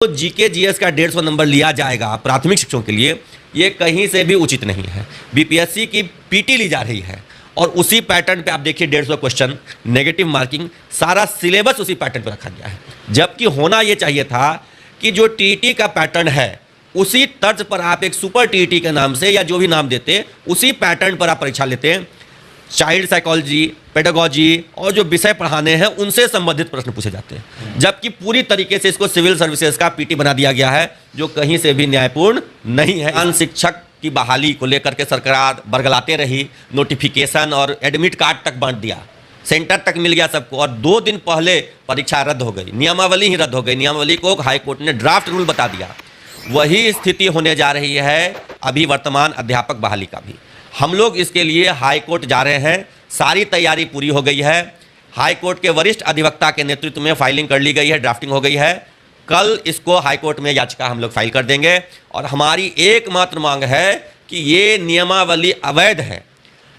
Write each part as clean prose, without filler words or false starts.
तो GK GS का 150 number लिया जाएगा प्राथमिक शिक्षकों के लिए, ये कहीं से भी उचित नहीं है। बीपीएससी की पीटी ली जा रही है और उसी पैटर्न पे आप देखिए 150 क्वेश्चन, नेगेटिव मार्किंग, सारा सिलेबस उसी पैटर्न पे रखा गया है। जबकि होना ये चाहिए था कि जो टीईटी का पैटर्न है उसी तर्ज पर आप एक सुपर टीईटी के नाम से या जो भी नाम देते उसी पैटर्न पर आप परीक्षा लेते हैं। चाइल्ड साइकोलॉजी, पेडागोजी और जो विषय पढ़ाने हैं उनसे संबंधित प्रश्न पूछे जाते हैं। जबकि पूरी तरीके से इसको सिविल सर्विसेज का पीटी बना दिया गया है, जो कहीं से भी न्यायपूर्ण नहीं है। अन्य शिक्षक की बहाली को लेकर के सरकार बरगलाते रही, नोटिफिकेशन और एडमिट कार्ड तक बांट दिया, सेंटर तक मिल गया सबको, और 2 दिन पहले परीक्षा रद्द हो गई, नियमावली ही रद्द हो गई। नियमावली को हाईकोर्ट ने ड्राफ्ट रूल बता दिया। वही स्थिति होने जा रही है अभी वर्तमान अध्यापक बहाली का भी। हम लोग इसके लिए हाईकोर्ट जा रहे हैं, सारी तैयारी पूरी हो गई है। हाईकोर्ट के वरिष्ठ अधिवक्ता के नेतृत्व में फाइलिंग कर ली गई है, ड्राफ्टिंग हो गई है। कल इसको हाईकोर्ट में याचिका हम लोग फाइल कर देंगे और हमारी एकमात्र मांग है कि ये नियमावली अवैध है।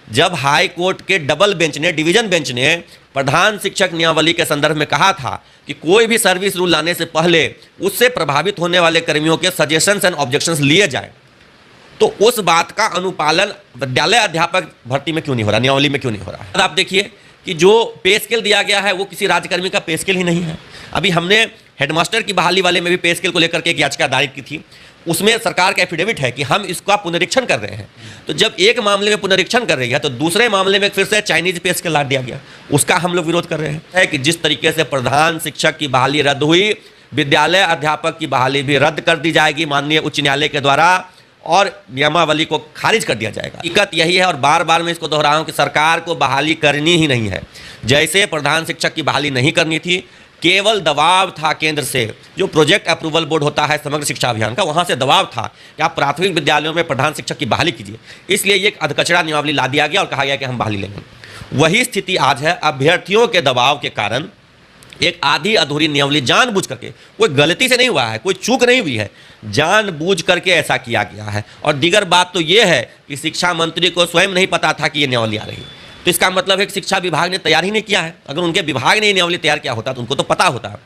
जब हाई कोर्ट के डबल बेंच ने, डिवीजन बेंच ने प्रधान शिक्षक नियमावली के संदर्भ में कहा था कि कोई भी सर्विस रूल लाने से पहले उससे प्रभावित होने वाले कर्मियों के सजेशंस एंड ऑब्जेक्शंस लिए जाए, तो उस बात का अनुपालन विद्यालय अध्यापक भर्ती में क्यों नहीं हो रहा, नियमावली में क्यों नहीं हो रहा है। आप देखिए कि जो पे स्केल दिया गया है वो किसी राज्यकर्मी का पे स्केल ही नहीं है। अभी हमने हेडमास्टर की बहाली वाले में भी पे स्केल को लेकर के एक याचिका दायर की थी, उसमें सरकार का एफिडेविट है कि हम इसका पुनरीक्षण कर रहे हैं। तो जब एक मामले में पुनरीक्षण कर रही है तो दूसरे मामले में फिर से चाइनीज पे स्केल ला दिया गया, उसका हम लोग विरोध कर रहे हैं। कि जिस तरीके से प्रधान शिक्षक की बहाली रद्द हुई, विद्यालय अध्यापक की बहाली भी रद्द कर दी जाएगी माननीय उच्च न्यायालय के द्वारा और नियमावली को खारिज कर दिया जाएगा। दिक्कत यही है और बार बार मैं इसको दोहरा रहा हूं कि सरकार को बहाली करनी ही नहीं है। जैसे प्रधान शिक्षक की बहाली नहीं करनी थी, केवल दबाव था केंद्र से, जो प्रोजेक्ट अप्रूवल बोर्ड होता है समग्र शिक्षा अभियान का, वहां से दबाव था कि आप प्राथमिक विद्यालयों में प्रधान शिक्षक की बहाली कीजिए, इसलिए ये अधकचरा नियमावली ला दिया गया और कहा गया कि हम बहाली लेंगे। वही स्थिति आज है। अभ्यर्थियों के दबाव के कारण एक आधी अधूरी नियमावली जानबूझ करके, कोई गलती से नहीं हुआ है, कोई चूक नहीं हुई है, जानबूझ करके ऐसा किया गया है। और दीगर बात तो ये है कि शिक्षा मंत्री को स्वयं नहीं पता था कि ये नियमावली आ रही है, तो इसका मतलब है कि शिक्षा विभाग ने तैयार ही नहीं किया है। अगर उनके विभाग ने ये नियमावली तैयार किया होता तो उनको तो पता होता।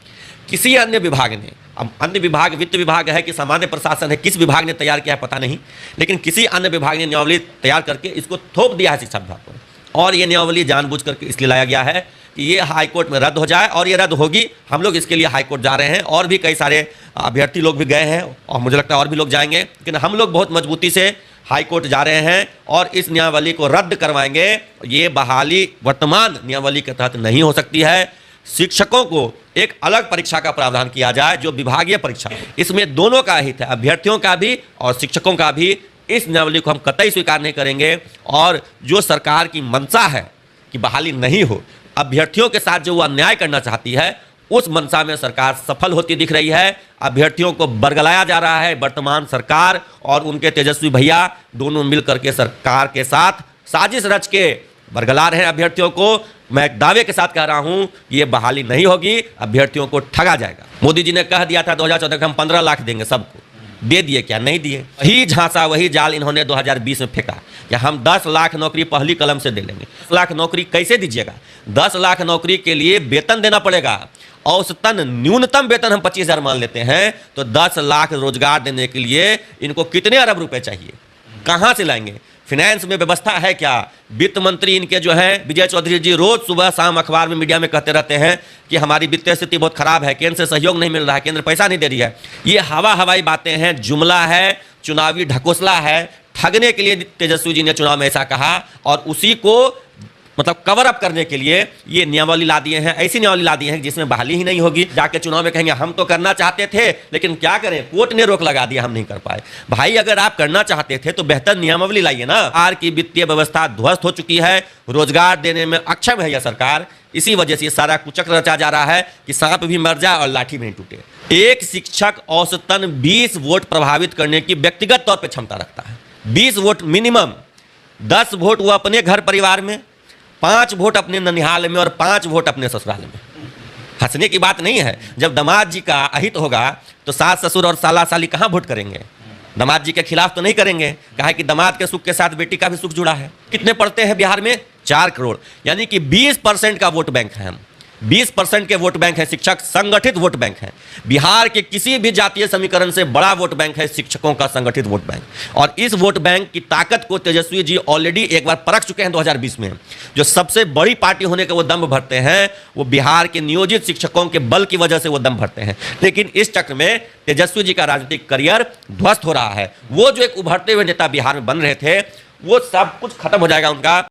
किसी अन्य विभाग ने, अब अन्य विभाग वित्त विभाग है कि सामान्य प्रशासन है, किस विभाग ने तैयार किया है पता नहीं, लेकिन किसी अन्य विभाग ने नियमावली तैयार करके इसको थोप दिया है शिक्षा विभाग को। और ये नियमावली जानबूझ करके इसलिए लाया गया है कि ये हाईकोर्ट में रद्द हो जाए, और ये रद्द होगी। हम लोग इसके लिए हाईकोर्ट जा रहे हैं और भी कई सारे अभ्यर्थी लोग भी गए हैं और मुझे लगता है और भी लोग जाएंगे, लेकिन हम लोग बहुत मजबूती से हाईकोर्ट जा रहे हैं और इस नियमावली को रद्द करवाएंगे। ये बहाली वर्तमान नियमावली के तहत नहीं हो सकती है। शिक्षकों को एक अलग परीक्षा का प्रावधान किया जाए जो विभागीय परीक्षा, इसमें दोनों का हित है, अभ्यर्थियों का भी और शिक्षकों का भी। इस नियमावली को हम कतई स्वीकार नहीं करेंगे और जो सरकार की मंशा है कि बहाली नहीं हो, अभ्यर्थियों के साथ जो वो अन्याय करना चाहती है, उस मंशा में सरकार सफल होती दिख रही है। अभ्यर्थियों को बरगलाया जा रहा है। वर्तमान सरकार और उनके तेजस्वी भैया दोनों मिलकर के सरकार के साथ साजिश रच के बरगला रहे हैं अभ्यर्थियों को। मैं एक दावे के साथ कह रहा हूं कि ये बहाली नहीं होगी, अभ्यर्थियों को ठगा जाएगा। मोदी जी ने कह दिया था 2014 में हम 15 लाख देंगे सबको, दे दिए क्या? नहीं दिए। वही झांसा, वही जाल इन्होंने 2020 में फेंका कि हम 10 लाख नौकरी पहली कलम से दे लेंगे। 10 लाख नौकरी कैसे दीजिएगा? 10 लाख नौकरी के लिए वेतन देना पड़ेगा। औसतन न्यूनतम वेतन हम 25,000 मान लेते हैं, तो 10 लाख रोजगार देने के लिए इनको कितने अरब रुपए चाहिए? कहां से लाएंगे? फाइनेंस में व्यवस्था है क्या? वित्त मंत्री इनके जो है विजय चौधरी जी रोज सुबह शाम अखबार में मीडिया में कहते रहते हैं कि हमारी वित्तीय स्थिति बहुत खराब है, केंद्र से सहयोग नहीं मिल रहा है, केंद्र पैसा नहीं दे रही है। ये हवाई बातें हैं, जुमला है, चुनावी ढकोसला है। ठगने के लिए तेजस्वी जी ने चुनाव में ऐसा कहा और उसी को मतलब कवर अप करने के लिए ये नियमावली ला दिए हैं, ऐसी नियमावली ला दी है जिसमें बहाली ही नहीं होगी। जाके चुनाव में कहेंगे हम तो करना चाहते थे लेकिन क्या करें, कोर्ट ने रोक लगा दिया, हम नहीं कर पाए। भाई अगर आप करना चाहते थे तो बेहतर नियमावली लाइए ना। सरकार की वित्तीय व्यवस्था ध्वस्त हो चुकी है, रोजगार देने में अक्षम है यह सरकार। इसी वजह से ये सारा कुचक्र रचा जा रहा है कि सांप भी मर जाए और लाठी भी नहीं टूटे। एक शिक्षक औसतन 20 वोट प्रभावित करने की व्यक्तिगत तौर पर क्षमता रखता है। 20 वोट मिनिमम। 10 वोट वो अपने घर परिवार में, 5 वोट अपने ननिहाल में और 5 वोट अपने ससुराल में। हंसने की बात नहीं है। जब दामाद जी का अहित होगा तो सास ससुर और साला साली कहाँ वोट करेंगे? दामाद जी के खिलाफ तो नहीं करेंगे। कहा कि दामाद के सुख के साथ बेटी का भी सुख जुड़ा है। कितने पढ़ते हैं बिहार में? 4 करोड़, यानी कि 20% का वोट बैंक है हम। 20% के वोट बैंक है शिक्षक, संगठित वोट बैंक है। बिहार के किसी भी जातीय समीकरण से बड़ा वोट बैंक है शिक्षकों का संगठित वोट बैंक। और इस वोट बैंक की ताकत को तेजस्वी जी ऑलरेडी एक बार परख चुके हैं 2020 में। जो सबसे बड़ी पार्टी होने का वो दम भरते हैं, वो बिहार के नियोजित शिक्षकों के बल की वजह से वो दम भरते हैं। लेकिन इस चक्र में तेजस्वी जी का राजनीतिक करियर ध्वस्त हो रहा है। वो जो एक उभरते हुए नेता बिहार में बन रहे थे, वो सब कुछ खत्म हो जाएगा उनका।